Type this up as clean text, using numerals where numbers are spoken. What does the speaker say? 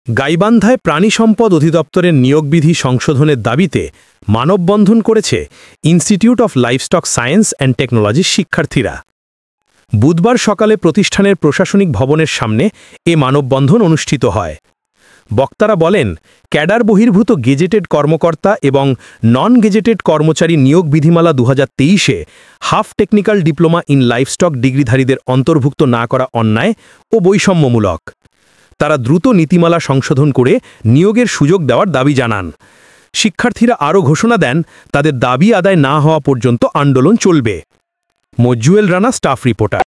গাইবান্ধায় প্রাণী সম্পদ অধিদপ্তরের নিয়োগবিধি সংশোধনের দাবিতে মানববন্ধন করেছে institute of livestock science and টেকনোলজির শিক্ষার্থীরা। বুধবার সকালে প্রতিষ্ঠানের প্রশাসনিক ভবনের সামনে এ মানববন্ধন অনুষ্ঠিত হয়। বক্তারা বলেন, ক্যাডার বহির্ভূত গেজেটেড কর্মকর্তা এবং নন গেজেটেড কর্মচারী নিয়োগ বিধিমালা 2023-এ half technical diploma in livestock ডিগ্রিধারীদের অন্তর্ভুক্ত না করা অন্যায় ও বৈষম্যমূলক। তারা দ্রুত নীতিমালা সংশোধন করে নিয়োগের সুযোগ দেওয়ার দাবি জানান। শিক্ষার্থীরা আরও ঘোষণা দেন, তাদের দাবি আদায় না হওয়া পর্যন্ত আন্দোলন চলবে। মজ্জুয়েল রানা, স্টাফ রিপোর্টার।